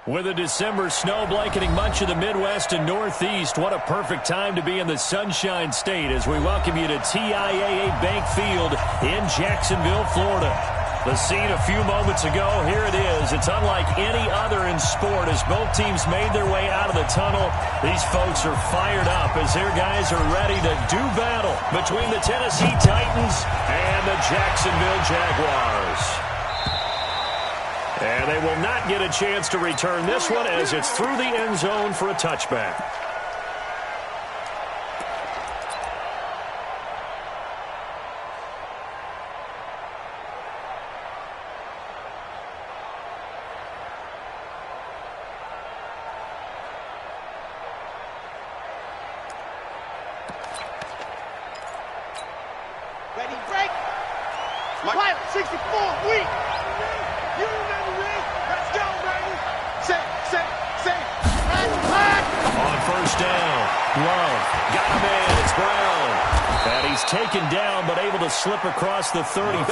With a December snow blanketing much of the Midwest and Northeast, what a perfect time to be in the Sunshine State as we welcome you to TIAA Bank Field in Jacksonville, Florida. The scene a few moments ago, here it is. It's unlike any other in sport as both teams made their way out of the tunnel. These folks are fired up as their guys are ready to do battle between the Tennessee Titans and the Jacksonville Jaguars. And they will not get a chance to return this one as it's through the end zone for a touchback. Ready, break. Pilot 64, weak. You remember this? Let's go, baby. Say. On first down, Love got him in. It's Brown. And he's taken down but able to slip across the 35.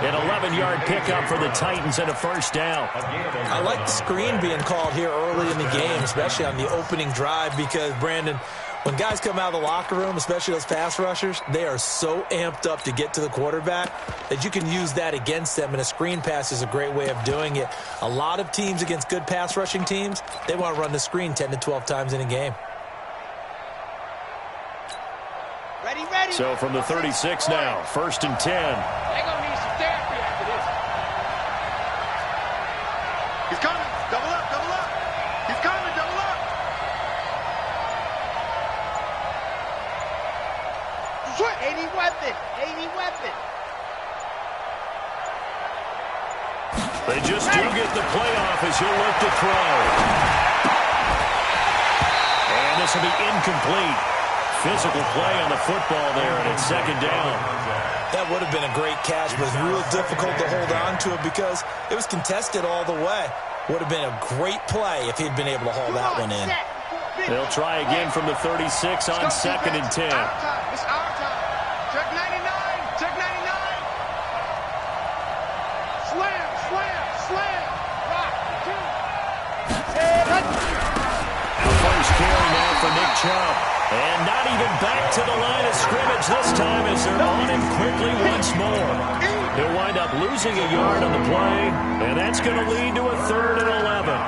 An 11-yard pickup for the Titans and a first down. I like the screen being called here early in the game, especially on the opening drive because, Brandon, when guys come out of the locker room, especially those pass rushers, they are so amped up to get to the quarterback that you can use that against them, and a screen pass is a great way of doing it. A lot of teams against good pass rushing teams, they want to run the screen 10 to 12 times in a game. Ready. So from the 36 now, first and 10. They're going to need some therapy after this. He's coming. Double up. He's coming. Double up. Switch. 80 weapon. They just do get the playoff as he'll look to throw. And this will be incomplete. Physical play on the football there, and it's second down. That would have been a great catch, but it was real difficult to hold on to it because it was contested all the way. Would have been a great play if he'd been able to haul that one in. They'll try again from the 36 on second and 10. It's our time. Check 99. Slam. Rock. First carry now for Nick Chubb. And not even back to the line of scrimmage this time as they're on him quickly once more. He'll wind up losing a yard on the play, and that's going to lead to a 3rd and 11.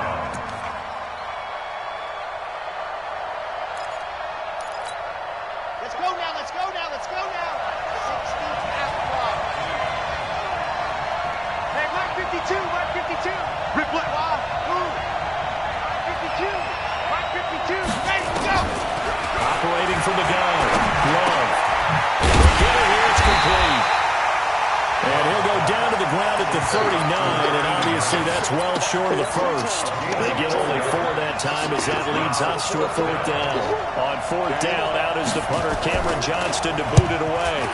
Let's go now. 16 after ball. Hey, Mark 52. Replay. Move. Mark 52. Ready to go. Operating from the gun. Love. Get it here. It's complete. And he'll go down to the ground at the 39, and obviously that's well short of the first. They get only 4 that time as that leads us to a 4th down. On 4th down, out is the punter, Cameron Johnston, to boot it away.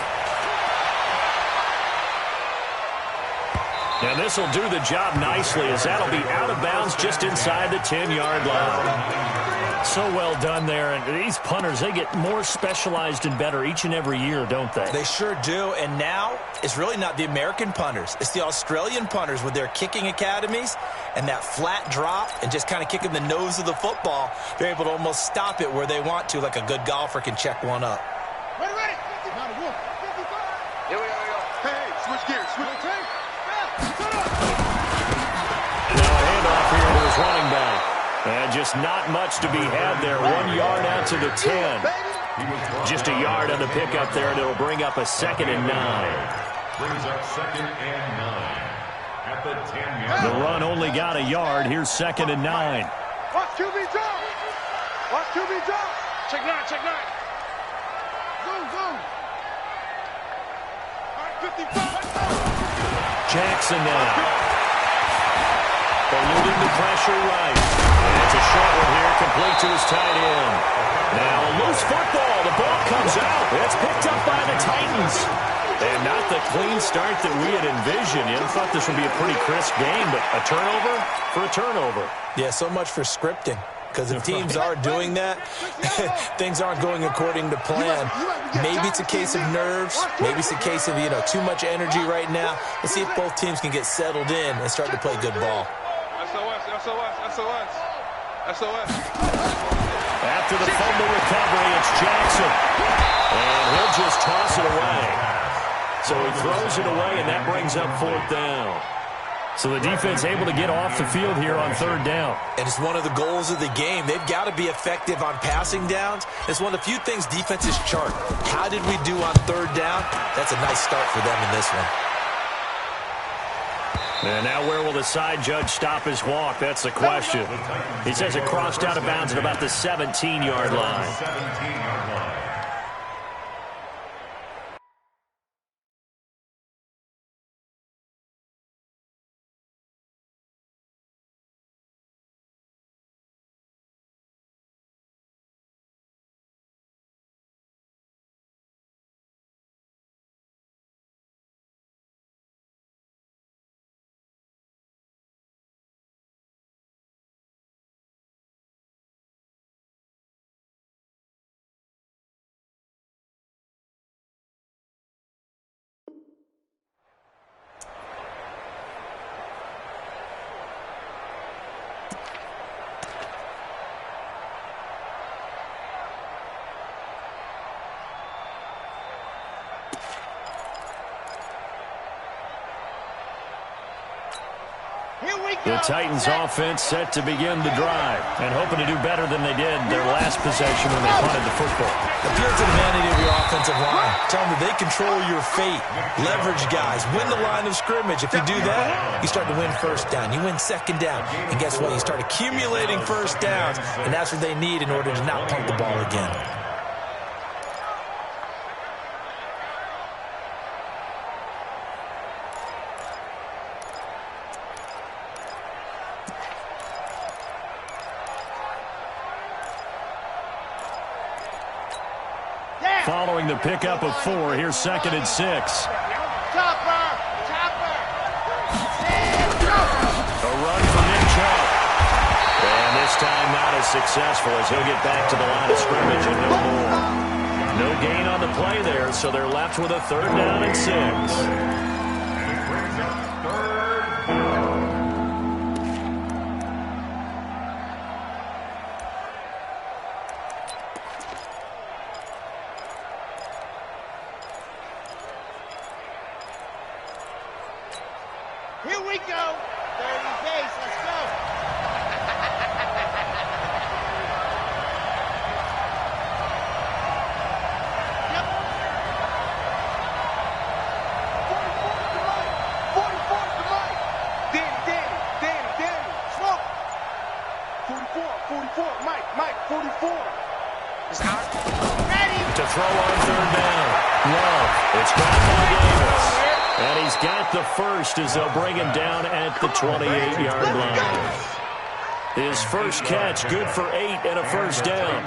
And this will do the job nicely as that'll be out of bounds just inside the 10-yard line. So well done there. And these punters, they get more specialized and better each and every year, don't they? They sure do. And now it's really not the American punters. It's the Australian punters with their kicking academies and that flat drop and just kind of kicking the nose of the football. They're able to almost stop it where they want to, like a good golfer can check one up. Ready. Here we go. Hey, switch gears. Now a handoff here to his running back. And just not much to be had there. 1 yard out to the 10. Just a yard on the pickup there, and it'll bring up a 2nd and 9. Brings up 2nd and 9 at the 10-yard. The run only got a yard. Here's 2nd and 9. Watch QB drop. Check 9. Go. All right, 55. Jackson now. Eluding the pressure right. And it's a short one here, complete to his tight end. Now a loose football. The ball comes out. It's picked up by the Titans. And not the clean start that we had envisioned. You thought this would be a pretty crisp game, but a turnover for a turnover. Yeah, so much for scripting. Because if teams are doing that, things aren't going according to plan. Maybe it's a case of nerves. Maybe it's a case of, too much energy right now. Let's see if both teams can get settled in and start to play good ball. SOS. After the fumble recovery, it's Jackson. And he'll just toss it away. So he throws it away, and that brings up 4th down. So the defense able to get off the field here on 3rd down. And it's one of the goals of the game. They've got to be effective on passing downs. It's one of the few things defenses chart. How did we do on 3rd down? That's a nice start for them in this one. And now where will the side judge stop his walk? That's the question. He says it crossed out of bounds at about the 17-yard line. 17-yard line. The Titans offense set to begin the drive and hoping to do better than they did their last possession when they punted the football. Appeal to the vanity of your offensive line. Tell them that they control your fate. Leverage guys. Win the line of scrimmage. If you do that, you start to win 1st down. You win 2nd down. And guess what? You start accumulating 1st downs. And that's what they need in order to not punt the ball again. Following the pickup of 4, here's 2nd and 6. Chopper! A run for Nick Chubb. And this time not as successful as he'll get back to the line of scrimmage and no more. No gain on the play there, so they're left with a 3rd down and 6. And it brings up 3rd down. Here we go. 30 base. Let's go. Yep. 44 to Mike. Danny. Slow. 44. Mike. 44. It's out. Ready. To throw on 3rd down. Love. It's got by Davis. And he's got the first as they'll bring him down at the 28-yard line. His first catch, good for 8 and a 1st down.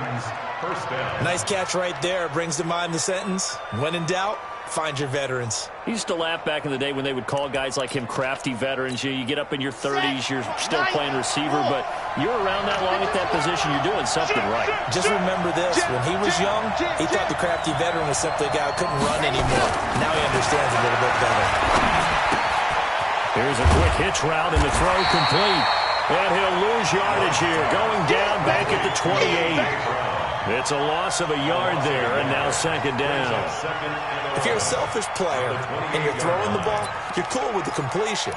Nice catch right there. Brings to mind the sentence, when in doubt, find your veterans. He used to laugh back in the day when they would call guys like him crafty veterans. You get up in your 30s, you're still playing receiver, but you're around that long at that position, you're doing something right. Just remember this, when he was young, he thought the crafty veteran was simply a guy who couldn't run anymore. Now he understands a little bit better. Here's a quick hitch route and the throw complete. And he'll lose yardage here, going down back at the 28. It's a loss of a yard there, and now 2nd down. If you're a selfish player and you're throwing the ball, you're cool with the completion.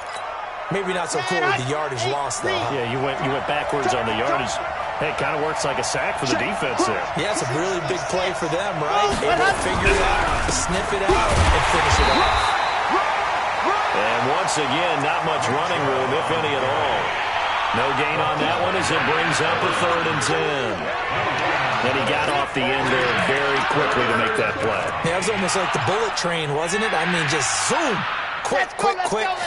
Maybe not so cool with the yardage loss, though. Yeah, you went backwards on the yardage. Hey, it kind of works like a sack for the defense there. Yeah, it's a really big play for them, right? Able to figure it out, to sniff it out, and finish it off. And once again, not much running room, if any at all. No gain on that one as it brings up a 3rd and 10. And he got off the end there very quickly to make that play. Yeah, it was almost like the bullet train, wasn't it? I mean, just zoom. Quick.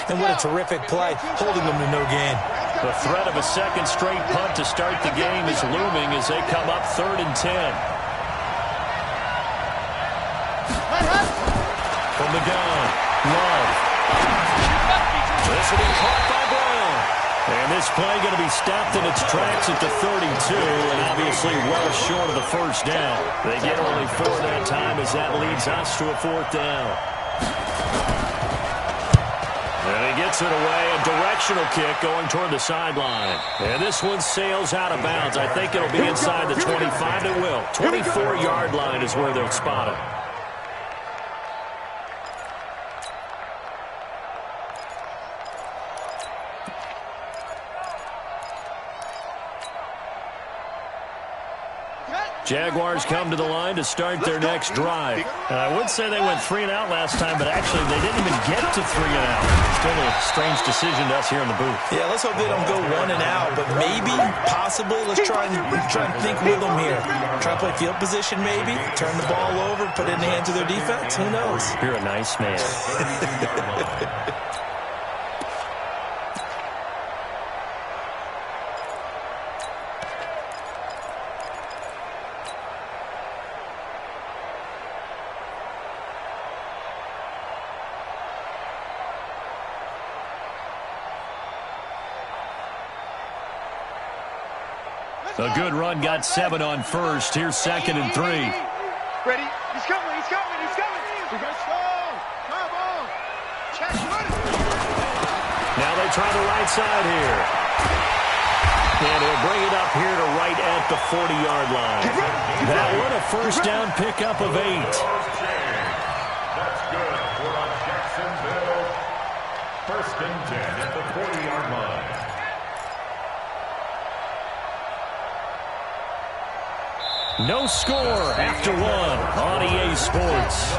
And what a terrific play, holding them to no gain. The threat of a 2nd straight punt to start the game is looming as they come up 3rd and 10. From the gun, Love. This will be caught by Brown. And this play going to be stopped in its tracks at the 32, and obviously well short of the 1st down. They get only 4 that time as that leads us to a 4th down. And he gets Puts it away, a directional kick going toward the sideline. And this one sails out of bounds. I think it'll be inside the 25. It will. 24-yard line is where they'll spot it. Jaguars come to the line to start their next drive. And I would say they went 3 and out last time, but actually they didn't even get to 3 and out. Still a strange decision to us here in the booth. Yeah, let's hope they don't go 1 and out, but maybe, possibly, let's try and think with them here. Try to play field position maybe, turn the ball over, put it in the hands of their defense. Who knows? You're a nice man. A good run, got 7 on first. Here's 2nd and 3. Ready? He's coming, he's coming, he's coming. We got strong. Come on. Check, run it. Now they try the right side here. And he'll bring it up here to right at the 40-yard line. That one, a first down pickup of 8. That's good for a Jacksonville. 1st and 10 at the 40-yard line. No score after 1 on EA Sports.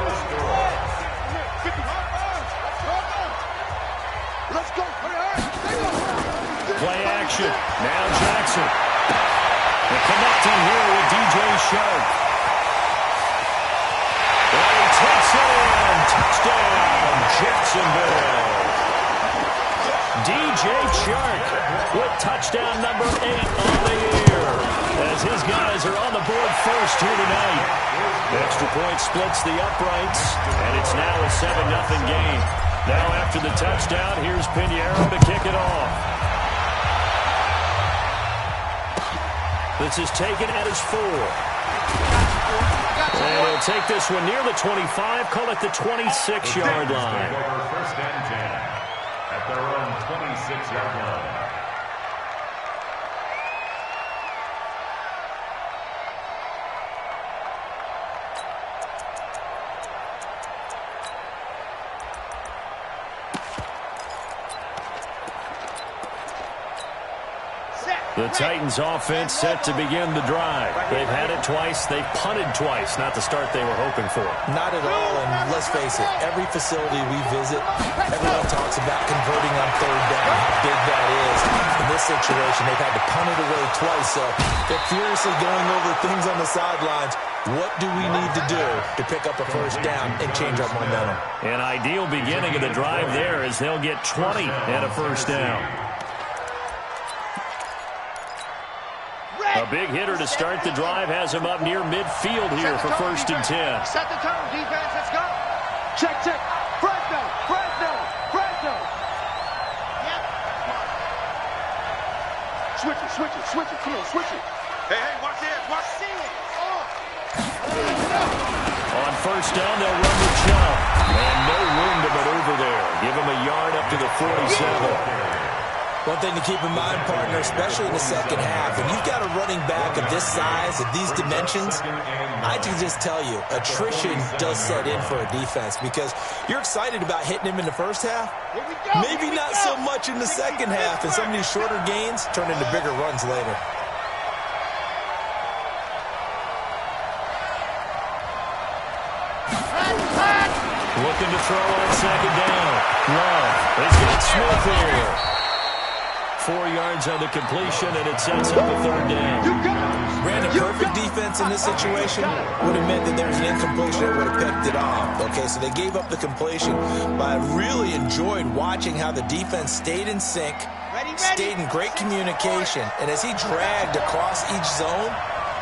Let's go. Play action. Now Jackson. The connecting here with DJ Shark. And he takes it in. Touchdown, Jacksonville. DJ Shark with touchdown number 8 on the year, as his guys are on the board first here tonight. Extra point splits the uprights, and it's now a 7-0 game. Now after the touchdown, here's Pinheiro to kick it off. This is taken at his 4. And he'll take this one near the 25, call it the 26-yard line. 1st and 10 at their own 26-yard line. The Titans offense set to begin the drive. They've had it twice. They've punted twice. Not the start they were hoping for. Not at all, and let's face it, every facility we visit, everyone talks about converting on 3rd down, how big that is. In this situation, they've had to punt it away twice, so they're furiously going over things on the sidelines. What do we need to do to pick up a 1st down and change our momentum? An ideal beginning of the drive there as they'll get 20 and a 1st down. A big hitter to start the drive has him up near midfield here for 1st and 10. Set the tone, defense. Let's go. Check, check. Fresno, Fresno, Fresno. Yep. Switch it, switch it, switch it. Come on, switch it. Hey, hey, watch this, watch this. On 1st down, they'll run the jump. And no room to maneuver there. Give him a yard up to the 47. One thing to keep in mind, partner, especially in the second half, when you've got a running back of this size, of these dimensions, I can just tell you, attrition does set in for a defense because you're excited about hitting him in the first half. Maybe not so much in the second half, and some of these shorter gains turn into bigger runs later. Looking to throw on 2nd down. Love has got Smith here. 4 yards on the completion, and it sets up a 3rd down. Brandon, perfect defense in this situation would have meant that there was an incompletion that would have picked it off. Okay, so they gave up the completion, but I really enjoyed watching how the defense stayed in sync, stayed in great communication, and as he dragged across each zone,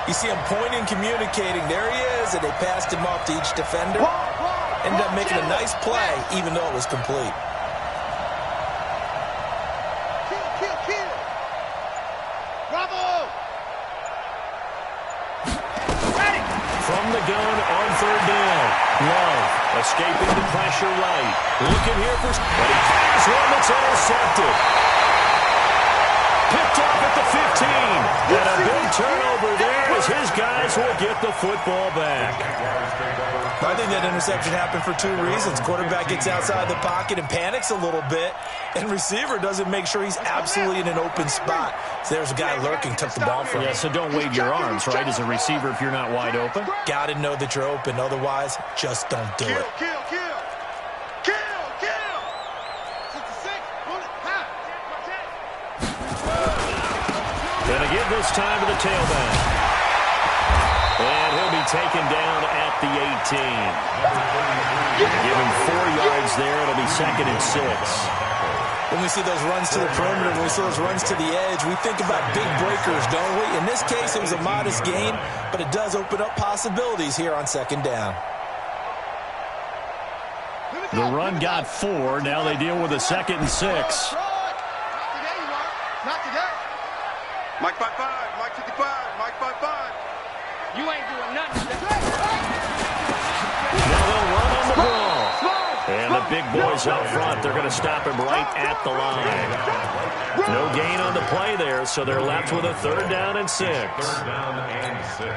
you see him pointing, communicating. There he is, and they passed him off to each defender. Ended up making a nice play, even though it was complete. from the gun on third down. Love escaping the pressure right. Looking here for... But he fires one that's intercepted. Picked off at the 15. And a big turnover there as his guys will get the football back. I think that interception happened for two reasons. Quarterback gets outside the pocket and panics a little bit, and receiver doesn't make sure he's absolutely in an open spot. So there's a guy lurking, took the ball from him. Yeah, so don't wave your arms, right, as a receiver if you're not wide open. Got to know that you're open. Otherwise, just don't do it. Kill. Gonna give this time to the tailback. And he'll be taken down at the 18. Give him 4 yards there. It'll be 2nd and 6. When we see those runs to the perimeter, when we see those runs to the edge, we think about big breakers, don't we? In this case, it was a modest gain, but it does open up possibilities here on 2nd down. The run got 4. Now they deal with a 2nd and 6. Not today. Mike 5-5, Mike 55, Mike 5-5. You ain't doing nothing today. Now they'll run on the ball. And the big boys up front, they're going to stop him right at the line. No gain on the play there, so they're left with a 3rd down and 6. 3rd down and 6.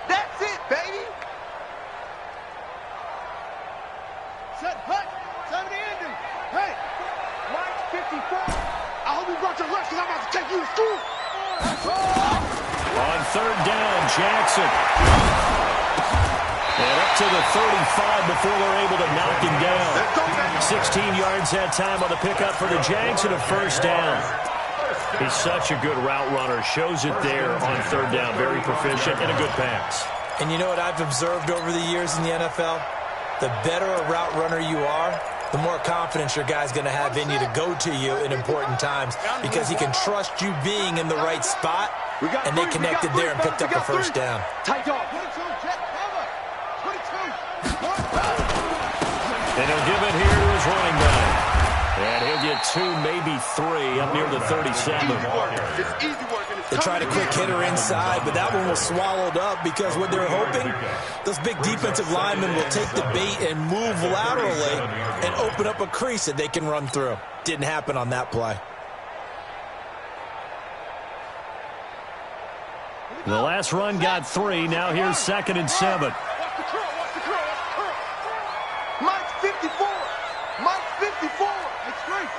That's it, baby. Set hut. Time to end him. Hey, Mike 54. I hope you brought your lunch because I'm about to take you to school. On 3rd down, Jackson. And up to the 35 before they're able to knock him down. 16 yards that time on the pickup for the Jags and a 1st down. He's such a good route runner. Shows it there on 3rd down. Very proficient and a good pass. And you know what I've observed over the years in the NFL? The better a route runner you are, the more confidence your guy's going to have in you to go to you in important times because he can trust you being in the right spot, and they connected there and picked up a 1st down. Tight dog. 22, jet cover. 22. And he'll give it here to his running back. And he'll get 2, maybe 3 up near the 37. It's easy work. They tried a quick hitter inside, but that one was swallowed up because what they're hoping, those big defensive linemen will take the bait and move laterally and open up a crease that they can run through. Didn't happen on that play. The last run got 3. Now here's 2nd and 7. Watch the curl. Mike 54. Mike 54. It's great.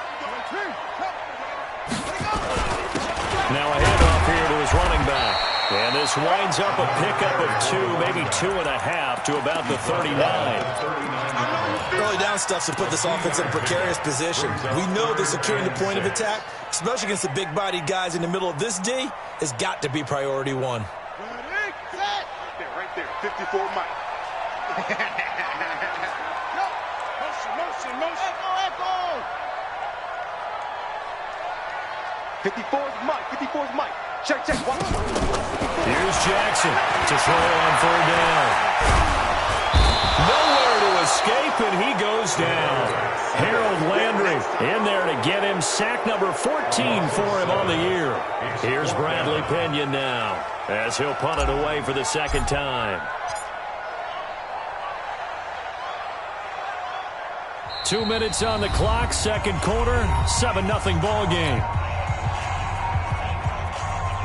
Now a handoff here to his running back. And this winds up a pickup of 2, maybe 2.5 to about the 39. Early down stuff to put this offense in a precarious position. We know that securing the point of attack, especially against the big-bodied guys in the middle of this D, has got to be priority 1. Right there. 54 Mike. Motion. Echo. 54's Mike. Check. Watch. Here's Jackson to throw on 3rd down. Nowhere to escape, and he goes down. Harold Landry in there to get him. Sack number 14 for him on the year. Here's Bradley Pinion now as he'll punt it away for the 2nd time. 2 minutes on the clock, 2nd quarter, 7-0 ball game.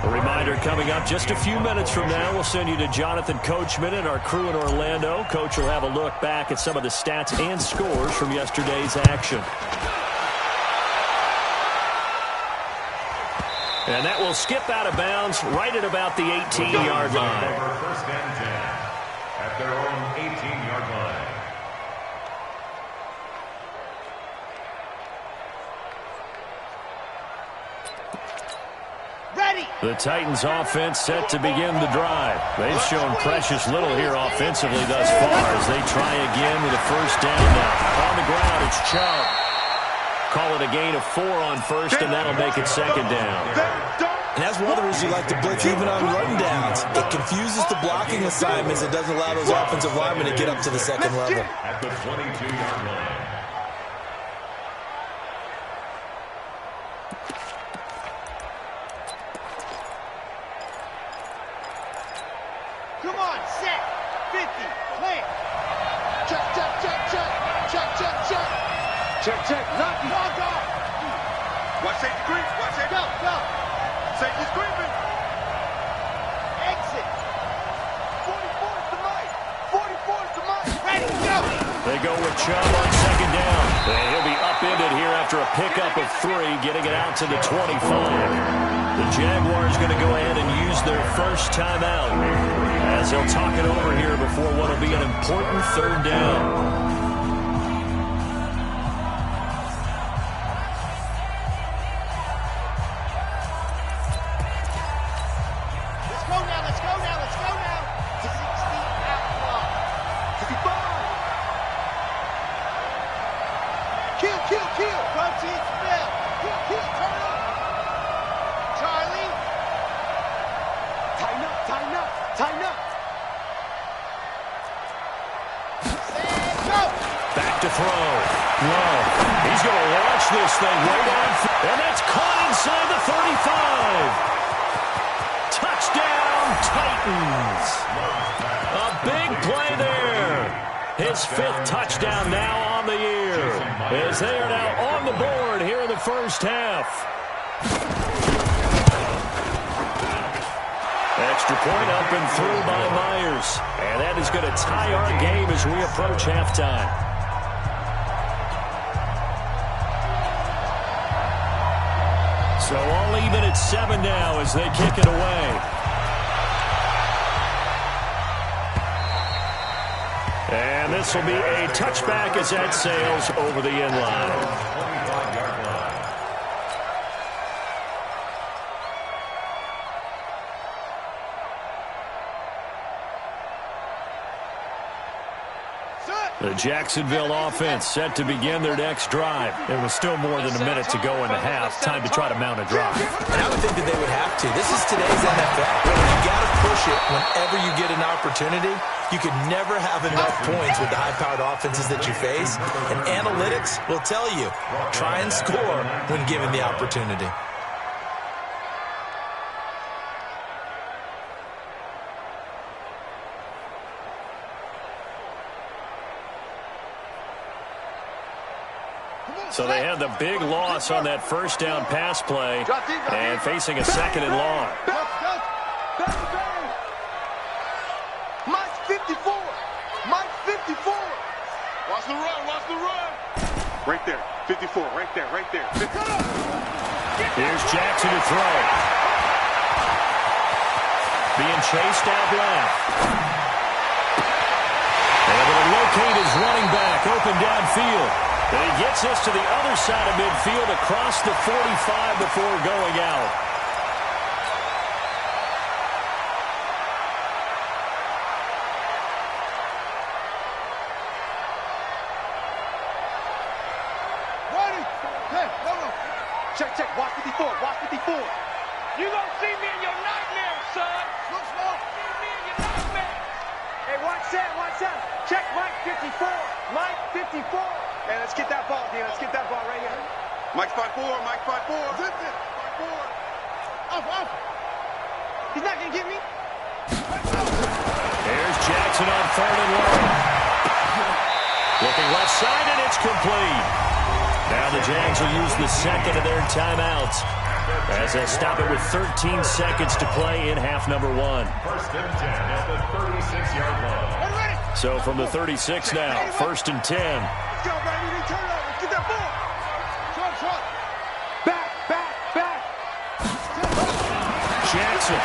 A reminder coming up just a few minutes from now, we'll send you to Jonathan Coachman and our crew in Orlando. Coach will have a look back at some of the stats and scores from yesterday's action. And that will skip out of bounds right at about the 18-yard line. 1st and 10 at their own 18-yard line. The Titans offense set to begin the drive. They've shown precious little here offensively thus far as they try again with a 1st down now. On the ground, it's Chubb. Call it a gain of 4 on 1st, and that'll make it 2nd down. And that's one of the reasons you like to blitz even on run downs. It confuses the blocking assignments. It doesn't allow those offensive linemen to get up to the 2nd level. At the 22-yard line. Come on, set. 50. Plant. Check, check, check, check. Check, check, check. Check, check. Knock you. Knock off. Watch safety creep. Watch safety. Go, go. Safety's creeping. Exit. 44 is the mic. 44 is the mic. Ready, go. They go with Chubb on second down. And he'll be upended here after a pickup of 3, getting it out to the 25. The Jaguars going to go ahead and use their first timeout as they'll talk it over here before what will be an important third down. Back to throw. Low. He's going to launch this thing way down. And that's caught inside the 35. Touchdown, Titans. A big play there. His 5th touchdown now on the year, as they are now on the board here in the first half. Extra point up and through by Myers. And that is going to tie our game as we approach halftime. So all even at 7 now as they kick it away. And this will be a touchback as that sails over the end line. The Jacksonville offense set to begin their next drive. There was still more than a minute to go in the half. Time to try to mount a drive. And I would think that they would have to. This is today's NFL. You got to push it whenever you get an opportunity. You can never have enough points with the high-powered offenses that you face. And analytics will tell you, try and score when given the opportunity. So they had the big loss on that first down pass play and facing a second and long. Mike 54. Mike 54. Watch the run. Watch the run. Right there. 54. Right there. Right there. 50. Here's Jackson to throw. Being chased out left. Able to locate his running back open downfield. And he gets this to the other side of midfield across the 45 before going out. Ready? Hey, no. Check, check. Watch 54. Watch 54. You gonna see me in your nightmares, son. Look slow. See me in your nightmares. Hey, watch that. Watch that. Check Mike 54. Mike 54. Hey, let's get that ball, D. Let's get that ball right here. Mike 5-4. Mike 5-4. Zip it. 5-4. Off. He's not going to get me. There's Jackson on 3rd and long. Looking left side, and it's complete. Now the Jags will use the second of their timeouts as they stop it with 13 seconds to play in half number 1. First and 10 at the 36-yard line. Ready? So from the 36 now, 1st and 10. Let's go, baby. Turn it over. Get that ball. Trump. Back. Jackson.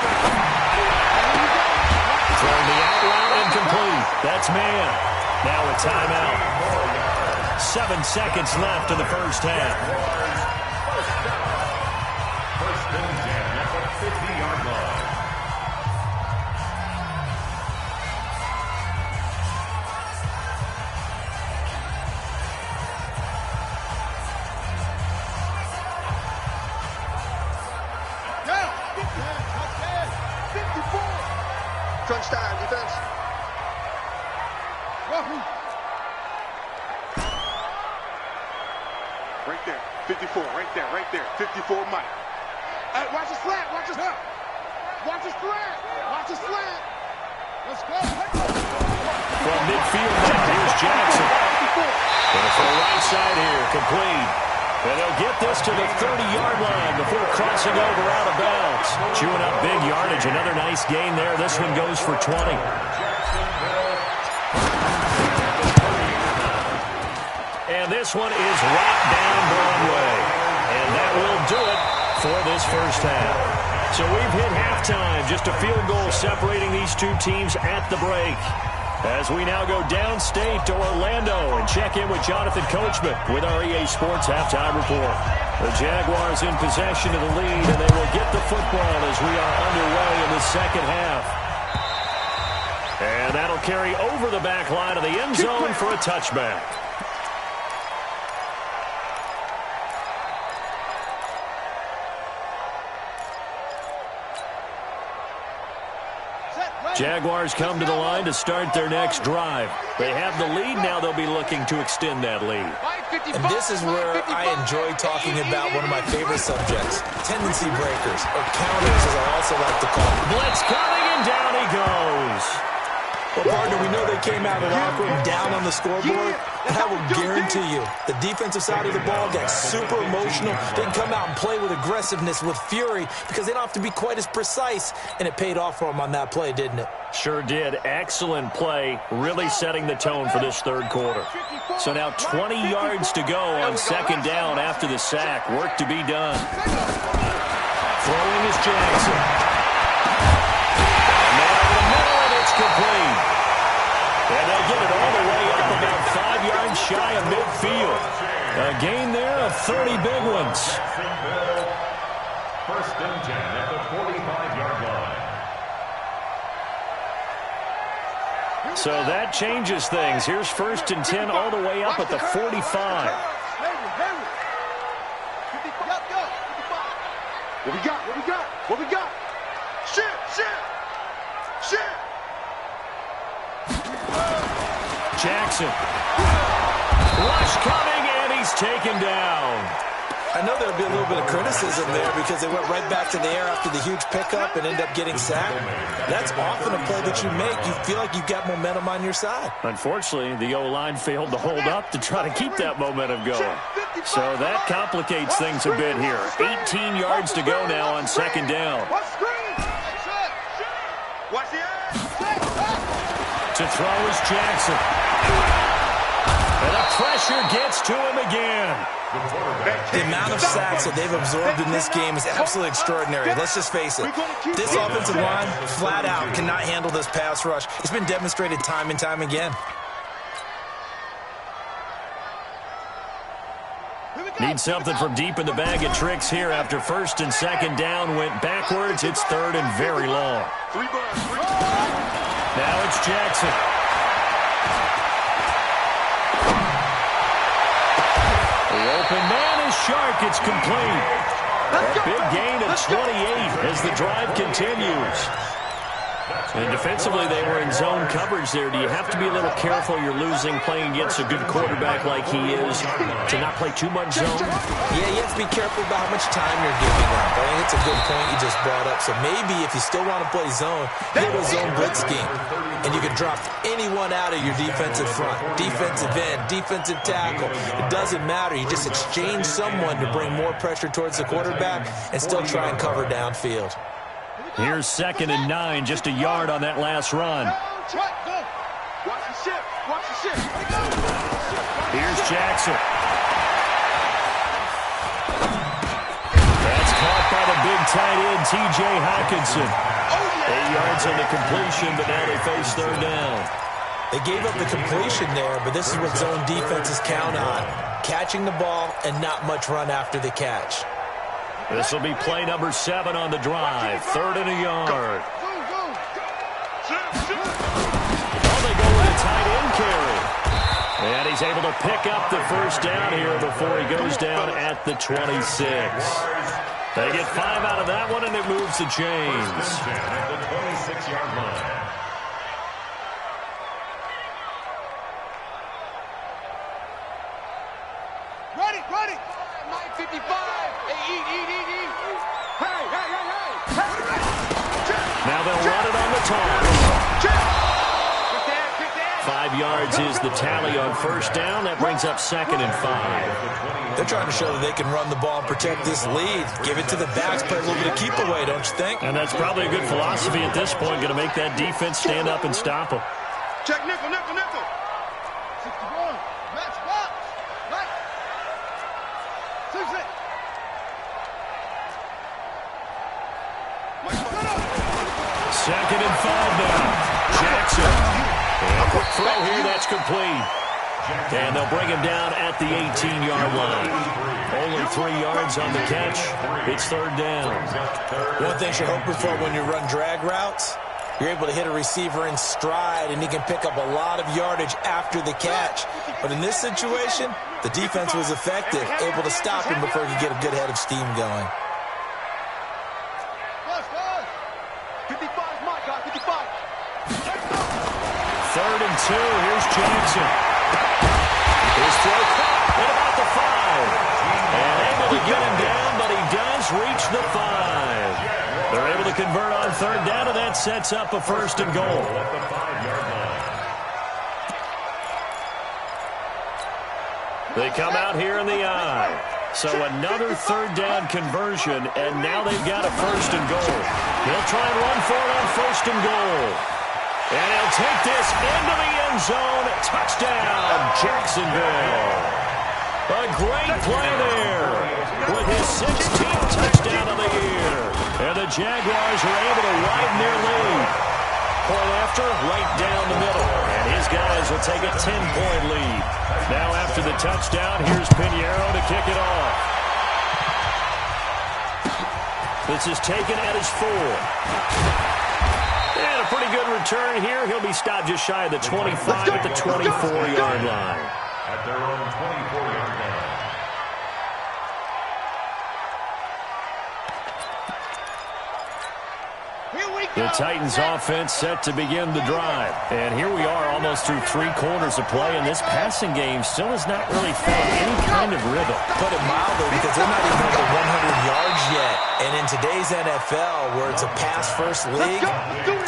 Throwing the out route incomplete. That's man. Now a timeout. 7 seconds left in the first half. First and 10 at the 50-yard line. Crunch time, defense. Right there. 54. Right there. 54 Mike. Hey, watch the slant. Watch the slant. Let's go. from midfield now. Here's Jackson. And for the right side here, complete. And they'll get this to the 30-yard line before crossing over out of bounds. Chewing up big yardage. Another nice gain there. This one goes for 20. And this one is right down Broadway. And that will do it for this first half. So we've hit halftime. Just a field goal separating these two teams at the break. As we now go downstate to Orlando and check in with Jonathan Coachman with our EA Sports Halftime Report. The Jaguars in possession of the lead, and they will get the football as we are underway in the second half. And that'll carry over the back line of the end zone for a touchback. Jaguars come to the line to start their next drive. They have the lead. Now they'll be looking to extend that lead. And this is where I enjoy talking about one of my favorite subjects, tendency breakers, or counters as I also like to call them. Blitz coming, and down he goes. Well, partner, we know they came out of the locker room down on the scoreboard. And I will guarantee you, the defensive side of the ball got super emotional. They can come out and play with aggressiveness, with fury, because they don't have to be quite as precise. And it paid off for them on that play, didn't it? Sure did. Excellent play, really setting the tone for this third quarter. So now 20 yards to go on second down after the sack. Work to be done. Throwing is Jackson. And now in the middle, and it's complete. And they'll get it all the way up about 5 yards shy of midfield. A gain there of 30 big ones. First and 10 at the 45-yard line. So that changes things. Here's first and 10 all the way up at the 45. What we got? What we got? What we got? Shit! Jackson. Rush coming, and he's taken down. I know there'll be a little bit of criticism there because they went right back to the air after the huge pickup and end up getting sacked. That's often a play that you make. You feel like you've got momentum on your side. Unfortunately, the O-line failed to hold up to try to keep that momentum going. So that complicates things a bit here. 18 yards to go now on second down. To throw is Jackson. And the pressure gets to him again. The amount of sacks that they've absorbed in this game is absolutely extraordinary. Let's just face it. This offensive line, flat out, cannot handle this pass rush. It's been demonstrated time and time again. Need something from deep in the bag of tricks here after first and second down went backwards. It's third and very long. Now it's Jackson. The open man is Shark. It's complete. A big gain of 28 as the drive continues. And defensively, they were in zone coverage there. Do you have to be a little careful? You're losing playing against a good quarterback like he is to not play too much zone? Yeah, you have to be careful about how much time you're giving up. I think it's a good point you just brought up. So maybe if you still want to play zone, go to a zone blitz scheme. And you can drop anyone out of your defensive front. Defensive end, defensive tackle. It doesn't matter. You just exchange someone to bring more pressure towards the quarterback and still try and cover downfield. Here's second and 9, just a yard on that last run. Here's Jackson. That's caught by the big tight end, T.J. Hawkinson. 8 yards on the completion, but now they face third down. They gave up the completion there, but this is what zone defenses count on. Catching the ball and not much run after the catch. This will be play number 7 on the drive. Third and a yard. Oh, they go with a tight end carry. And he's able to pick up the first down here before he goes down at the 26. They get 5 out of that one, and it moves the chains. At the 26-yard line. Ready! 9:55. Eat. Hey. Now they'll run it on the toss. yards is the tally on first down. That brings up 2nd and 5. They're trying to show that they can run the ball and protect this lead. Give it to the backs, play a little bit of keep away, don't you think? And that's probably a good philosophy at this point. Going to make that defense stand up and stop them. Check nickel, nickel, nickel. 61. Match box. Right. 6-6. Second and 5 now. Jackson. And a quick throw here. That's complete. And they'll bring him down at the 18-yard line. Only 3 yards on the catch. It's 3rd down. One thing you're hoping for when you run drag routes, you're able to hit a receiver in stride, and he can pick up a lot of yardage after the catch. But in this situation, the defense was effective, able to stop him before he could get a good head of steam going. 55, my guy, 55. 3rd and 2. Here's Jackson. His throw caught at about the 5. And able to get him down, but he does reach the 5. They're able to convert on 3rd down, and that sets up a 1st and goal. They come out here in the I. So another 3rd down conversion, and now they've got a 1st and goal. They'll try and run for it on 1st and goal. And he'll take this into the end zone. Touchdown, Jacksonville. A great play there with his 16th touchdown of the year. And the Jaguars are able to widen their lead. Point after, right down the middle. And his guys will take a 10-point lead. Now after the touchdown, here's Pinheiro to kick it off. This is taken at his 4. And a pretty good return here. He'll be stopped just shy of the 25 at the 24-yard line. At their own 24-yard line. The Titans offense set to begin the drive. And here we are almost through 3 quarters of play, and this passing game still has not really found any kind of rhythm. Put it mildly, because they're not even over 100 yards yet. And in today's NFL, where it's a pass-first league,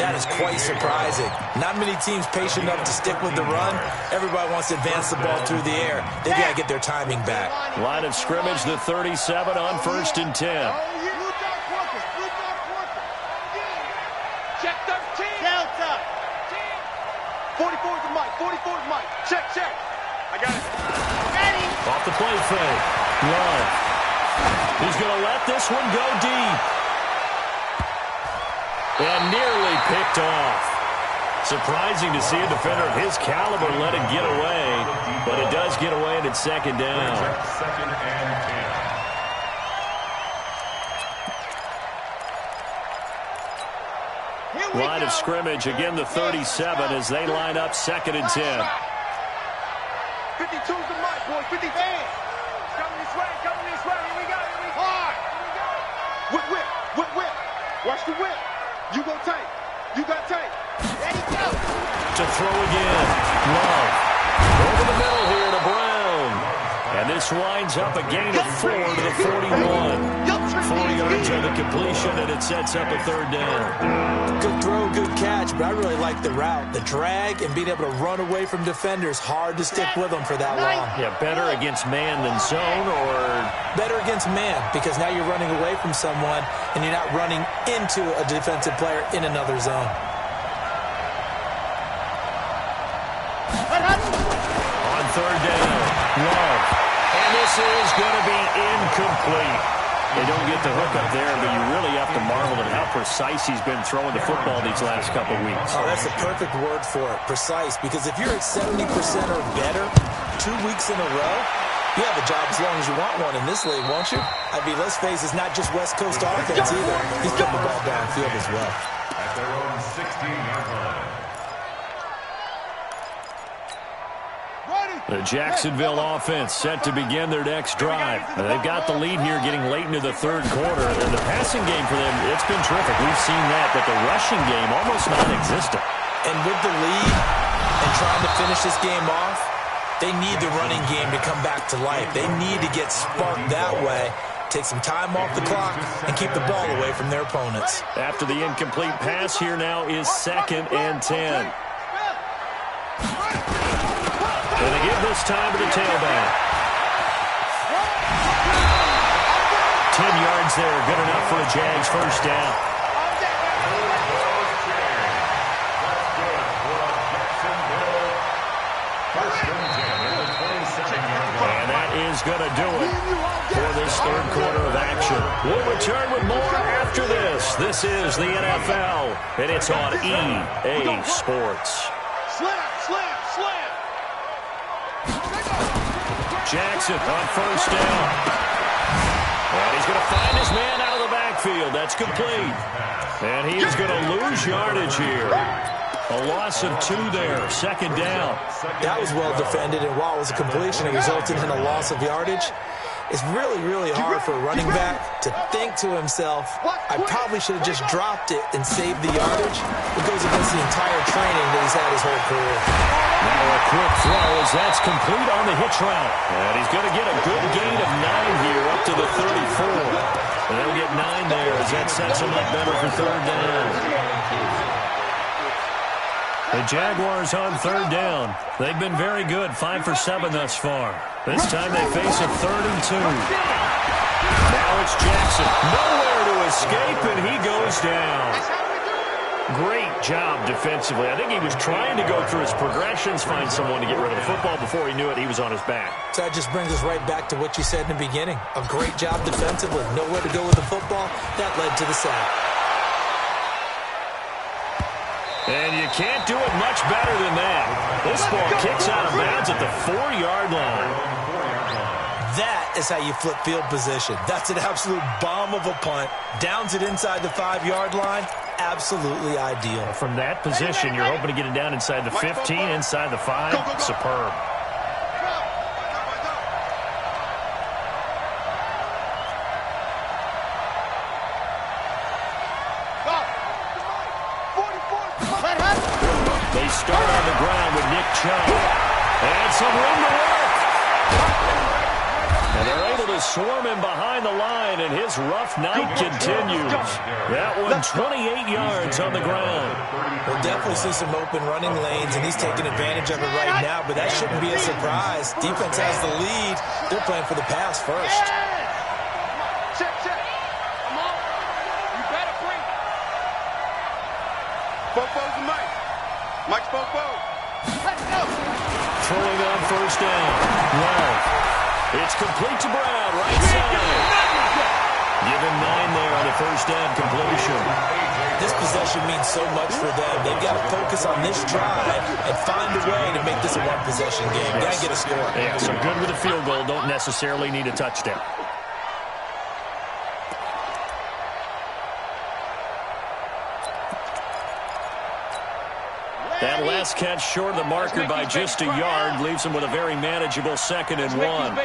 that is quite surprising. Not many teams patient enough to stick with the run. Everybody wants to advance the ball through the air. They've got to get their timing back. Line of scrimmage, the 37 on 1st and 10. Check 13. Delta. 44 is the mic. 44 is the mic. Check, check. I got it. Ready. Off the play fake. Love. He's going to let this one go deep. And nearly picked off. Surprising to see a defender of his caliber let it get away. But it does get away, and it's 2nd down. 2nd and 10. Line of scrimmage, again the 37 as they line up 2nd and 10. 52's the mic, boy. 50 fans. Coming this way, coming this way. Here we go, here we go. Hard. Whip, whip, whip, whip. Watch the whip. You go tight. You got tight. Ready, go. To throw again. Love. Over the middle here to Brown. And this winds up a gain of 4 to the 41. 4 yards on the completion, and it sets up a 3rd down. Good throw, good catch, but I really like the route. The drag and being able to run away from defenders, hard to stick with them for that long. Yeah, better against man than zone, or better against man, because now you're running away from someone and you're not running into a defensive player in another zone. On 3rd down, Love. And this is going to be incomplete. They don't get the hook up there, but you really have to marvel at how precise he's been throwing the football these last couple weeks. Oh, that's the perfect word for it, precise, because if you're at 70% or better 2 weeks in a row, you have a job as long as you want one in this league, won't you? I mean, let's face it, it's not just West Coast offense either. He's putting the ball downfield as well. At their own 16-yard line. The Jacksonville offense set to begin their next drive. They've got the lead here getting late into the 3rd quarter. And the passing game for them, it's been terrific. We've seen that, but the rushing game almost non-existent. And with the lead and trying to finish this game off, they need the running game to come back to life. They need to get sparked that way, take some time off the clock, and keep the ball away from their opponents. After the incomplete pass, here now is 2nd and 10. this time to the tailback. 10 yards there, good enough for a Jags first down. And that is going to do it for this third quarter of action. We'll return with more after this. This is the NFL, and it's on EA Sports. Slam. Jackson on first down. And he's going to find his man out of the backfield. That's complete. And he is going to lose yardage here. A loss of 2 there, second down. That was well defended, and while it was a completion, it resulted in a loss of yardage. It's really, really hard for a running back to think to himself, I probably should have just dropped it and saved the yardage. It goes against the entire training that he's had his whole career. Now a quick throw as that's complete on the hitch route. And he's going to get a good gain of 9 here up to the 34. And they'll get 9 there as that sets him up better for third down. The Jaguars on third down. They've been very good, 5 for 7 thus far. This time they face a 3rd and 2. Now it's Jackson. Nowhere to escape, and he goes down. Great job defensively. I think he was trying to go through his progressions, find someone to get rid of the football. Before he knew it, he was on his back. So that just brings us right back to what you said in the beginning. A great job defensively. Nowhere to go with the football. That led to the sack. And you can't do it much better than that. This ball kicks out of bounds at the 4-yard line. That is how you flip field position. That's an absolute bomb of a punt. Downs it inside the 5-yard line. Absolutely ideal. From that position, you're hoping to get it down inside the 15, inside the 5. Superb. They start on the ground with Nick Chubb. And some room to work. And they're able to swarm him behind the line, and his rough night continues. That one, 28 yards on the ground. We'll definitely see some open running lanes, and he's taking advantage of it right now, but that shouldn't be a surprise. Defense has the lead. They're playing for the pass first. Check. Come on. You better bring it. Bofo's the Mike. Mike's Bofo. Let's go. Throwing on first down. Well, it's complete to Brown, right side. Give him 9 there on the first down completion. This possession means so much for them. They've got to focus on this drive and find a way to make this a one-possession game. Got to get a score. Yeah, so good with a field goal. Don't necessarily need a touchdown. That last catch short of the marker by just a yard leaves him with a very manageable 2nd and 1. H3,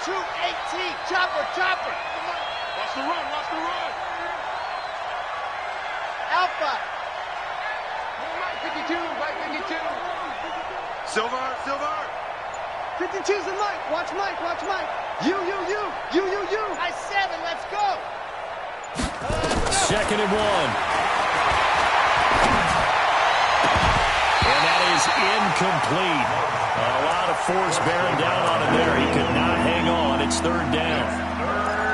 2, 18. Chopper. Watch the run. Alpha. Right 52. Silver. 52's the Mike. Watch Mike. You. I 7. Let's go. 2nd and 1. And that is incomplete. A lot of force bearing down on him there. He could not hang on. It's 3rd down.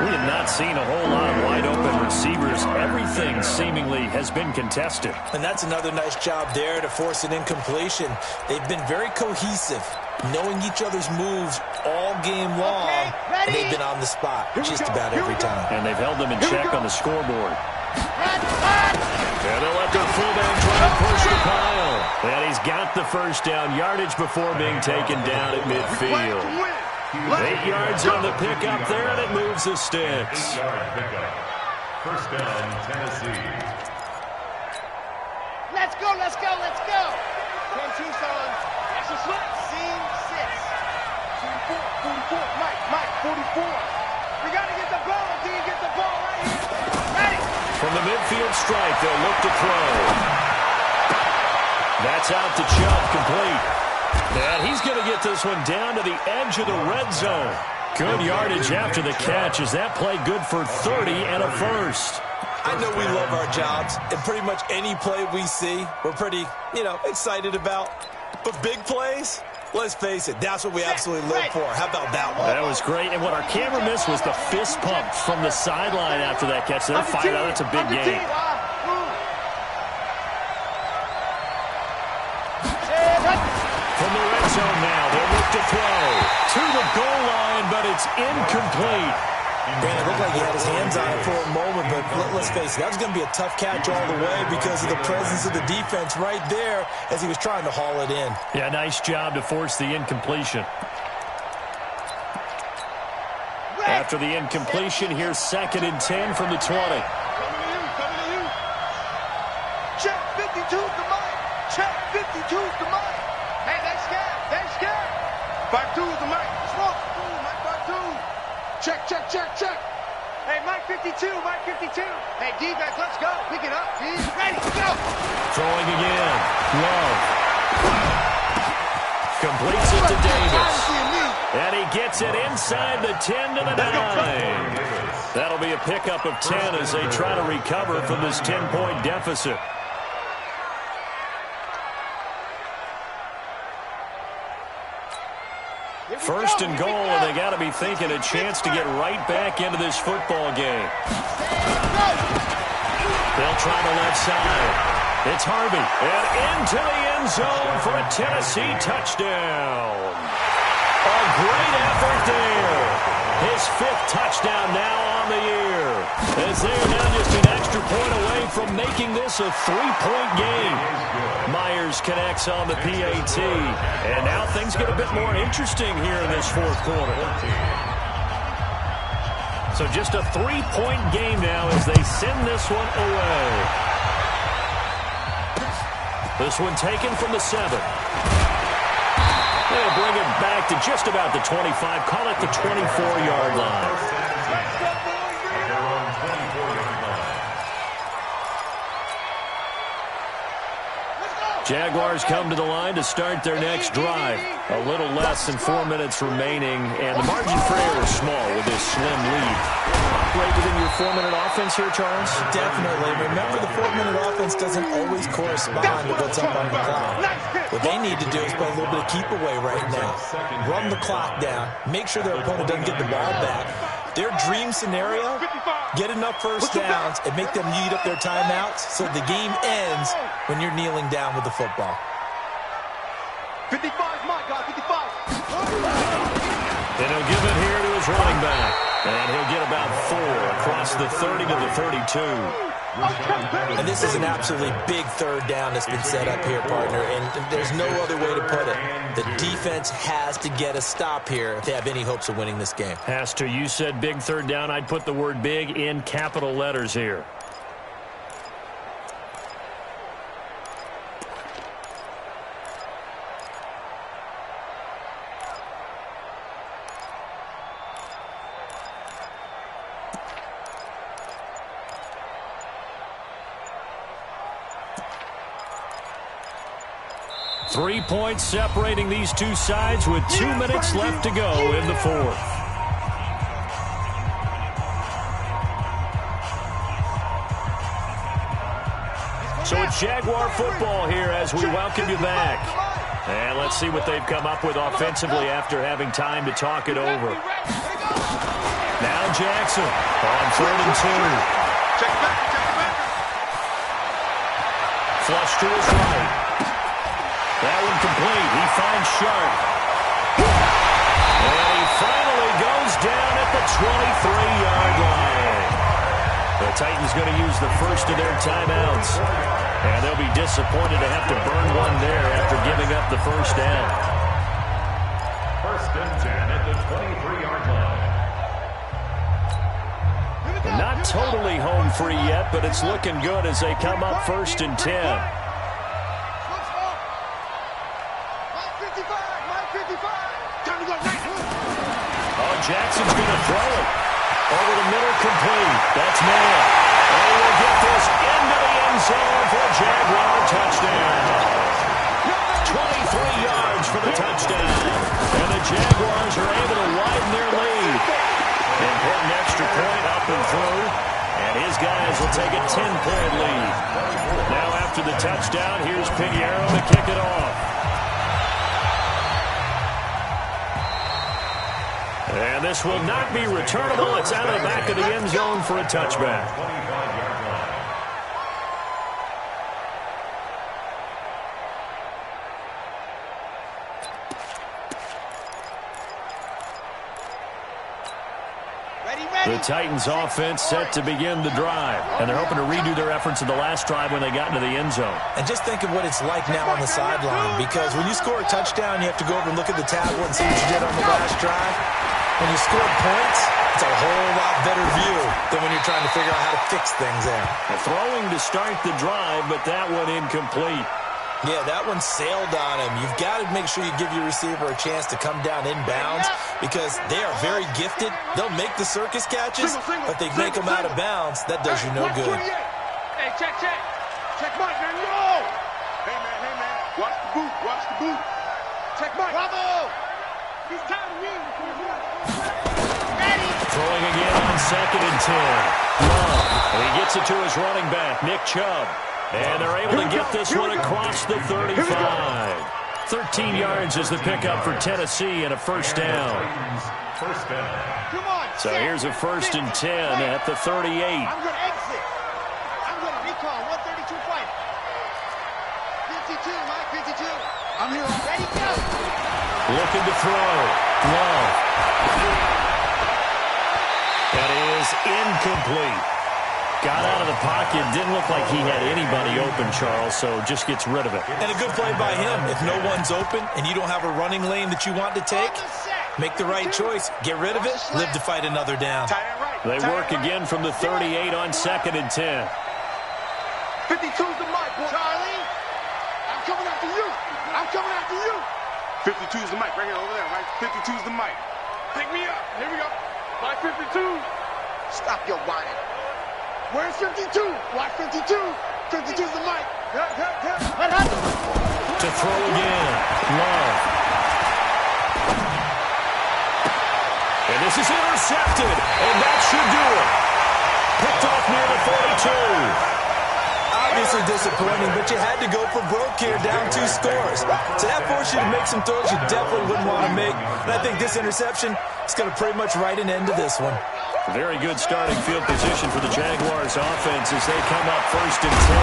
We have not seen a whole lot of wide open receivers. Everything seemingly has been contested. And that's another nice job there to force an incompletion. They've been very cohesive, knowing each other's moves all game long, and they've been on the spot just about every time. And they've held them in check on the scoreboard. And they'll let their fullback try to push the pile. And he's got the first down yardage before being taken down at midfield. 8 yards on the pickup there, and it moves the sticks. First down, Tennessee. Let's go. 10-2, son. That's a slip. Scene 6. 44. Mike, 44. We got to get the ball. Can you get the ball right here? Ready. From the midfield strike, they'll look to throw. That's out to Chubb, complete. And he's going to get this one down to the edge of the red zone. Good yardage after the catch. Is that play good for 30 and a first? I know we love our jobs, and pretty much any play we see, we're pretty, excited about. But big plays, let's face it, that's what we absolutely live for. How about that one? That was great. And what our camera missed was the fist pump from the sideline after that catch. They're fired out. That's a big game. From the red zone now, they'll look to throw to the goal line, but it's incomplete. Man, it looked like he had his hands on it for a moment, but let's face it, that was going to be a tough catch all the way because of the presence of the defense right there as he was trying to haul it in. Yeah, nice job to force the incompletion. After the incompletion, here's 2nd and 10 from the 20. Coming to you. Check 52's the mic. Check 52's the mic. Hey, they scared. 52's the mic. What's wrong? Mike 52. Check. Hey, Mike 52. Hey, defense, let's go. Pick it up. He's ready. Go. Throwing again. Love. Completes it to Davis. And he gets it inside the 10 to the 9. That'll be a pickup of 10 as they try to recover from this 10-point deficit. First and goal, and they got to be thinking a chance to get right back into this football game. They'll try the left side. It's Harvey, and into the end zone for a Tennessee touchdown. A great effort there. His 5th touchdown now on the year. As they are now just an extra point away from making this a 3-point game. Myers connects on the PAT. And now things get a bit more interesting here in this 4th quarter. So just a 3-point game now as they send this one away. This one taken from the 7. They'll bring it back to just about the 25. Call it the 24-yard line. Jaguars come to the line to start their next drive. A little less than 4 minutes remaining, and the margin for error is small with this slim lead. Operate within your 4-minute offense here, Charles? Definitely. Remember, the 4-minute offense doesn't always correspond to what's up on the clock. What they need to do is play a little bit of keep away right now. Run the clock down. Make sure their opponent doesn't get the ball back. Their dream scenario, get enough first downs and make them eat up their timeouts so the game ends when you're kneeling down with the football. 55 is my guy, 55. And he'll give it here to his running back. And he'll get about 4 across the 30 to the 32. And this is an absolutely big 3rd down that's been set up here, partner. And there's no other way to put it. The defense has to get a stop here if they have any hopes of winning this game. Has to. You said big 3rd down. I'd put the word big in capital letters here. Three points separating these two sides with 2 minutes left to go in the 4th. So it's Jaguar football here as we welcome you back. And let's see what they've come up with offensively after having time to talk it over. Now Jackson on 3rd and 2. Flush to his right. That one complete. He finds Sharp. And he finally goes down at the 23-yard line. The Titans going to use the first of their timeouts. And they'll be disappointed to have to burn one there after giving up the first down. 1st and 10 at the 23-yard line. Not totally home free yet, but it's looking good as they come up 1st and 10. Jackson's going to throw it. Over the middle, complete. That's man. And he will get this into the end zone for a Jaguar touchdown. 23 yards for the touchdown. And the Jaguars are able to widen their lead. Important extra point up and through. And his guys will take a 10-point lead. Now after the touchdown, here's Pinheiro to kick it off. And this will not be returnable. It's out of the back of the end zone for a touchback. The Titans offense set to begin the drive. And they're hoping to redo their efforts in the last drive when they got into the end zone. And just think of what it's like now on the sideline, because when you score a touchdown, you have to go over and look at the tablet and see what you did on the last drive. When you score points, it's a whole lot better view than when you're trying to figure out how to fix things there. Throwing to start the drive, but that one incomplete. Yeah, that one sailed on him. You've got to make sure you give your receiver a chance to come down inbounds because they are very gifted. They'll make the circus catches, but they make them out of bounds. That does you no good. Hey, check. Check Mike, man, no! Hey, man. Watch the boot. Check Mike. Bravo! He's tired of me. Throwing again on 2nd and 10. Love. And he gets it to his running back, Nick Chubb. And they're able to get this one across the 35. 13 yards is the pickup for Tennessee and a first down. Come on. So here's a 1st and 10 at the 38. I'm going to exit. I'm going to recall 132 fight. 52, Mike, 52. I'm here. Ready, go. Looking to throw. Love. That is incomplete. Got out of the pocket. Didn't look like he had anybody open, Charles, so just gets rid of it. And a good play by him. If no one's open and you don't have a running lane that you want to take, make the right choice. Get rid of it. Live to fight another down. They work again from the 38 on 2nd and 10. 52's the mic, boy. Charlie, I'm coming after you. 52's the mic right here, over there, right? 52's the mic. Pick me up. Here we go. Mic 52. Stop your whining. Where's 52? Watch 52. 52's the mic. To throw again. Love. And this is intercepted. And that should do it. Picked off near the 42. Obviously disappointing, but you had to go for broke here, down 2 scores. So that forced you to make some throws you definitely wouldn't want to make. And I think this interception is going to pretty much write an end to this one. Very good starting field position for the Jaguars offense as they come up 1st and 10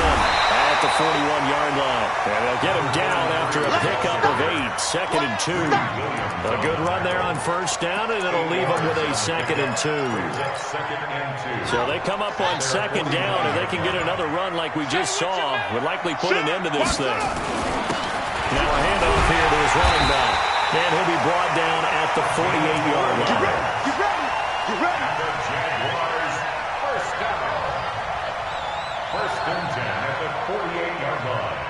at the 41-yard line. And they'll get him down after a pickup of 8, 2nd and 2. A good run there on 1st down, and it'll leave them with a 2nd and 2. So they come up on 2nd down, and they can get another run like we just saw. Would likely put an end to this thing. Now a handoff here to his running back. And he'll be brought down at the 48-yard line. You ready? The Jaguars, first down. 1st and 10 at the 48-yard line.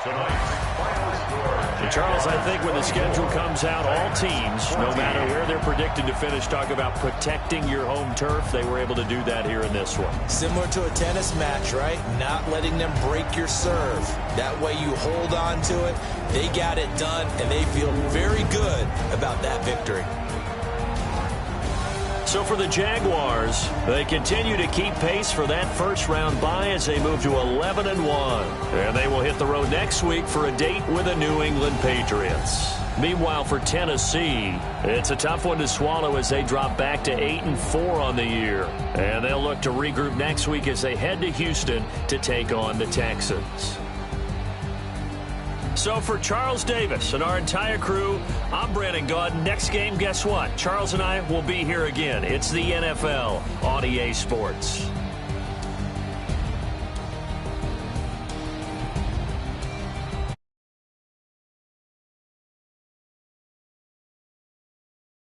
Tonight's final score. Charles, I think when the schedule comes out, all teams, no matter where they're predicted to finish, talk about protecting your home turf. They were able to do that here in this one. Similar to a tennis match, right? Not letting them break your serve. That way you hold on to it. They got it done, and they feel very good about that victory. So for the Jaguars, they continue to keep pace for that first-round bye as they move to 11-1. And they will hit the road next week for a date with the New England Patriots. Meanwhile, for Tennessee, it's a tough one to swallow as they drop back to 8-4 on the year. And they'll look to regroup next week as they head to Houston to take on the Texans. So for Charles Davis and our entire crew, I'm Brandon Gaudin. Next game, guess what? Charles and I will be here again. It's the NFL on EA Sports.